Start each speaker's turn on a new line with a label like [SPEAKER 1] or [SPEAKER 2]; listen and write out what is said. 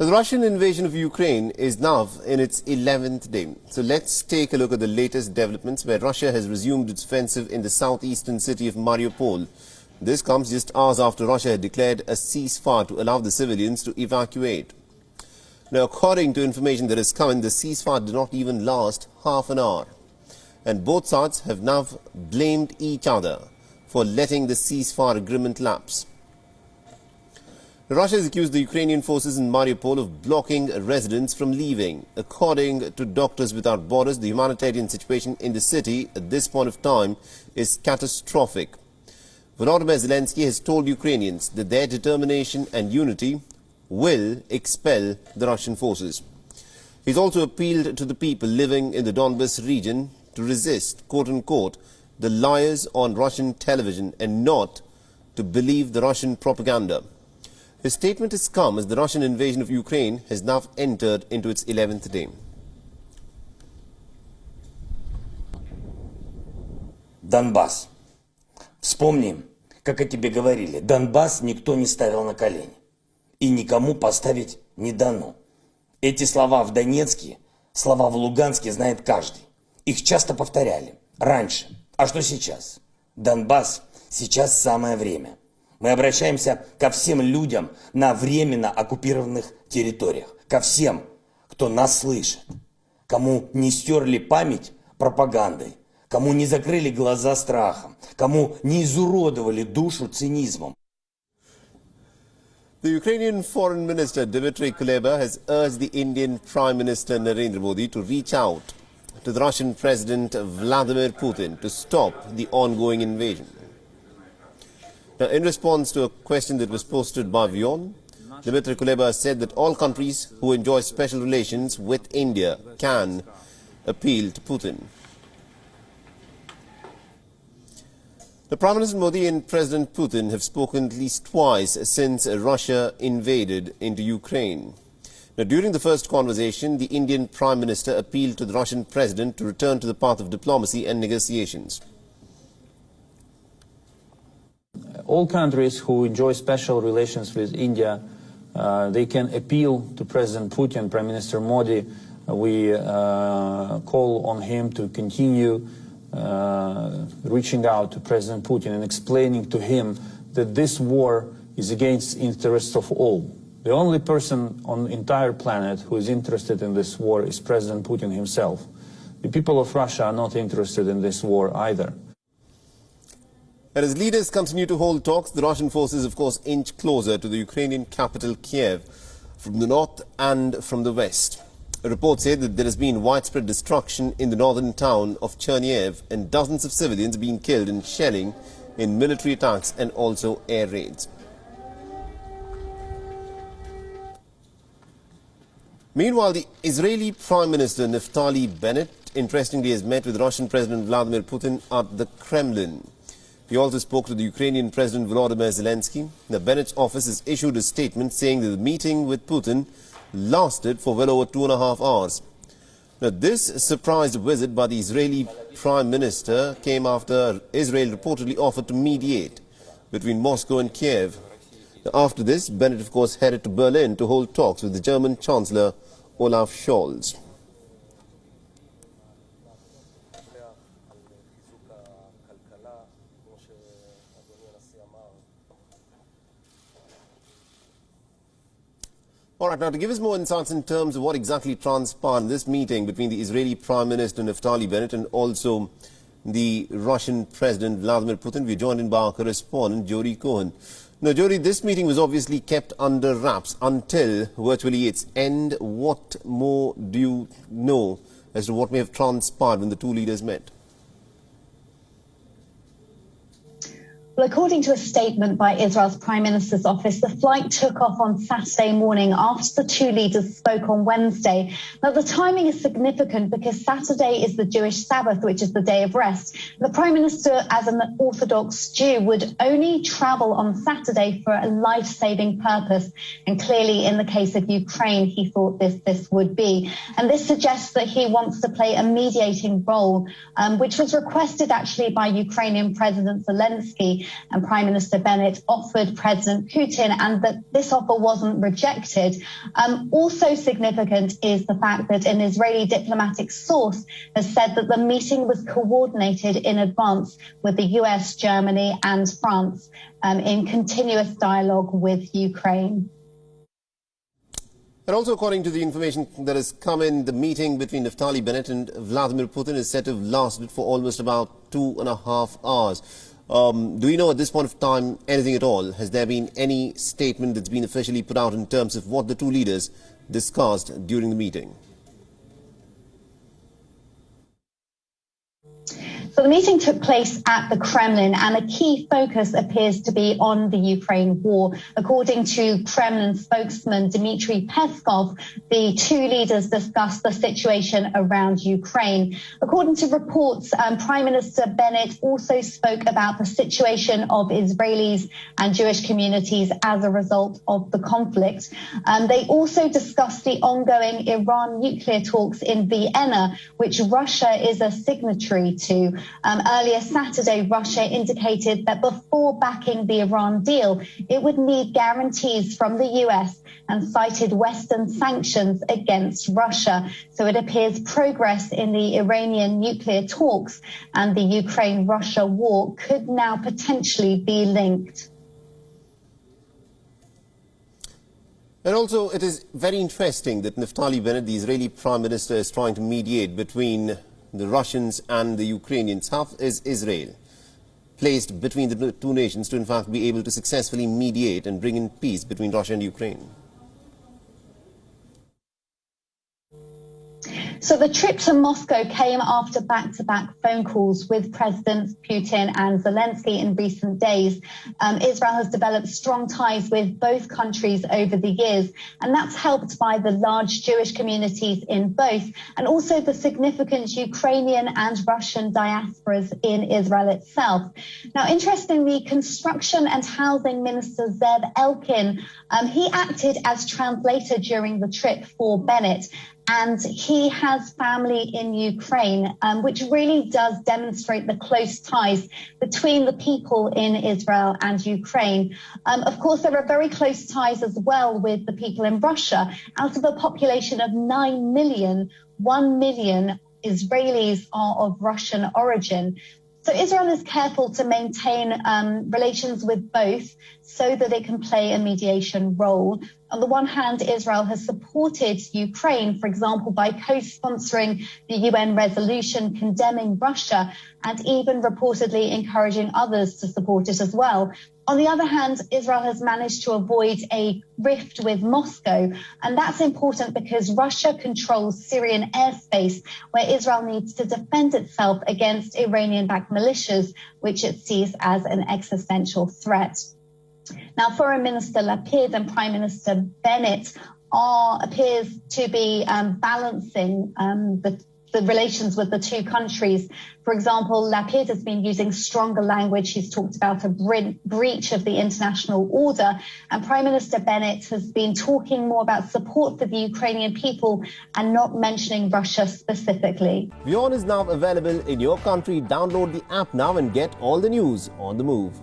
[SPEAKER 1] The Russian invasion of Ukraine is now in its 11th day. So let's take a look at the latest developments where Russia has resumed its offensive in the southeastern city of Mariupol. This comes just hours after Russia had declared a ceasefire to allow the civilians to evacuate. Now, according to information that has come in, the ceasefire did not even last half an hour. And both sides have now blamed each other for letting the ceasefire agreement lapse. Russia has accused the Ukrainian forces in Mariupol of blocking residents from leaving. According to Doctors Without Borders, the humanitarian situation in the city at this point of time is catastrophic. Volodymyr Zelensky has told Ukrainians that their determination and unity will expel the Russian forces. He's also appealed to the people living in the Donbas region to resist, quote-unquote, the liars on Russian television and not to believe the Russian propaganda. His statement has come as the Russian invasion of Ukraine has now entered into its 11th day.
[SPEAKER 2] Донбасс. Вспомни, как о тебе говорили. Донбасс никто не ставил на колени. И никому поставить не дано. Эти слова в Донецке, слова в Луганске знает каждый. Их часто повторяли. Раньше. А что сейчас? Донбасс сейчас самое время. Мы обращаемся ко всем людям на временно оккупированных территориях. Ко всем, кто нас слышит. Кому не стерли память пропагандой. Кому не закрыли глаза страхом. Кому не изуродовали душу цинизмом.
[SPEAKER 1] The Ukrainian Foreign Minister Dmitry Kuleba has urged the Indian Prime Minister Narendra Modi to reach out to the Russian President Vladimir Putin to stop the ongoing invasion. Now, in response to a question that was posted by Vion, Dmitry Kuleba said that all countries who enjoy special relations with India can appeal to Putin. The Prime Minister Modi and President Putin have spoken at least twice since Russia invaded into Ukraine. Now, during the first conversation, the Indian Prime Minister appealed to the Russian President to return to the path of diplomacy and negotiations.
[SPEAKER 3] All countries who enjoy special relations with India, they can appeal to President Putin, Prime Minister Modi. We call on him to continue reaching out to President Putin and explaining to him that this war is against the interests of all. The only person on the entire planet who is interested in this war is President Putin himself. The people of Russia are not interested in this war either.
[SPEAKER 1] And as leaders continue to hold talks, the Russian forces, of course, inch closer to the Ukrainian capital, Kiev, from the north and from the west. A report said that there has been widespread destruction in the northern town of Chernihiv and dozens of civilians being killed in shelling, in military attacks and also air raids. Meanwhile, the Israeli Prime Minister Naftali Bennett, interestingly, has met with Russian President Vladimir Putin at the Kremlin. He also spoke to the Ukrainian President Volodymyr Zelensky. The Bennett's office has issued a statement saying that the meeting with Putin lasted for well over 2.5 hours. Now, this surprise visit by the Israeli Prime Minister came after Israel reportedly offered to mediate between Moscow and Kiev. Now, after this, Bennett, of course, headed to Berlin to hold talks with the German Chancellor Olaf Scholz. All right, now to give us more insights in terms of what exactly transpired in this meeting between the Israeli Prime Minister Naftali Bennett and also the Russian President Vladimir Putin, we're joined in by our correspondent Jody Cohen. Now, Jody, this meeting was obviously kept under wraps until virtually its end. What more do you know as to what may have transpired when the two leaders met?
[SPEAKER 4] Well, according to a statement by Israel's Prime Minister's office, the flight took off on Saturday morning after the two leaders spoke on Wednesday. Now, the timing is significant because Saturday is the Jewish Sabbath, which is the day of rest. The Prime Minister, as an Orthodox Jew, would only travel on Saturday for a life-saving purpose. And clearly, in the case of Ukraine, he thought this would be. And this suggests that he wants to play a mediating role, which was requested actually by Ukrainian President Zelensky. Modi and Prime Minister Bennett offered President Putin, and that this offer wasn't rejected. Also significant is the fact that an Israeli diplomatic source has said that the meeting was coordinated in advance with the US, Germany and France in continuous dialogue with Ukraine.
[SPEAKER 1] And also, according to the information that has come in, the meeting between Naftali Bennett and Vladimir Putin is said to have lasted for almost about 2.5 hours. Do we know at this point of time anything at all? Has there been any statement that's been officially put out in terms of what the two leaders discussed during the meeting?
[SPEAKER 4] So the meeting took place at the Kremlin, and a key focus appears to be on the Ukraine war. According to Kremlin spokesman Dmitry Peskov, the two leaders discussed the situation around Ukraine. According to reports, Prime Minister Bennett also spoke about the situation of Israelis and Jewish communities as a result of the conflict. They also discussed the ongoing Iran nuclear talks in Vienna, which Russia is a signatory to. Earlier Saturday, Russia indicated that before backing the Iran deal, it would need guarantees from the US and cited Western sanctions against Russia. So it appears progress in the Iranian nuclear talks and the Ukraine-Russia war could now potentially be linked.
[SPEAKER 1] And also, it is very interesting that Naftali Bennett, the Israeli Prime Minister, is trying to mediate between the Russians and the Ukrainians. How is Israel placed between the two nations to in fact be able to successfully mediate and bring in peace between Russia and Ukraine?
[SPEAKER 4] So the trip to Moscow came after back-to-back phone calls with Presidents Putin and Zelensky in recent days. Israel has developed strong ties with both countries over the years, and that's helped by the large Jewish communities in both, and also the significant Ukrainian and Russian diasporas in Israel itself. Now, interestingly, Construction and Housing Minister Zev Elkin, he acted as translator during the trip for Bennett. And he has family in Ukraine, which really does demonstrate the close ties between the people in Israel and Ukraine. Of course, there are very close ties as well with the people in Russia. Out of a population of 9 million, 1 million Israelis are of Russian origin. So Israel is careful to maintain relations with both so that it can play a mediation role. On the one hand, Israel has supported Ukraine, for example, by co-sponsoring the UN resolution condemning Russia and even reportedly encouraging others to support it as well. On the other hand, Israel has managed to avoid a rift with Moscow, and that's important because Russia controls Syrian airspace, where Israel needs to defend itself against Iranian-backed militias, which it sees as an existential threat. Now, Foreign Minister Lapid and Prime Minister Bennett appears to be balancing the relations with the two countries. For example, Lapid has been using stronger language. He's talked about a breach of the international order. And Prime Minister Bennett has been talking more about support for the Ukrainian people and not mentioning Russia specifically.
[SPEAKER 1] WION is now available in your country. Download the app now and get all the news on the move.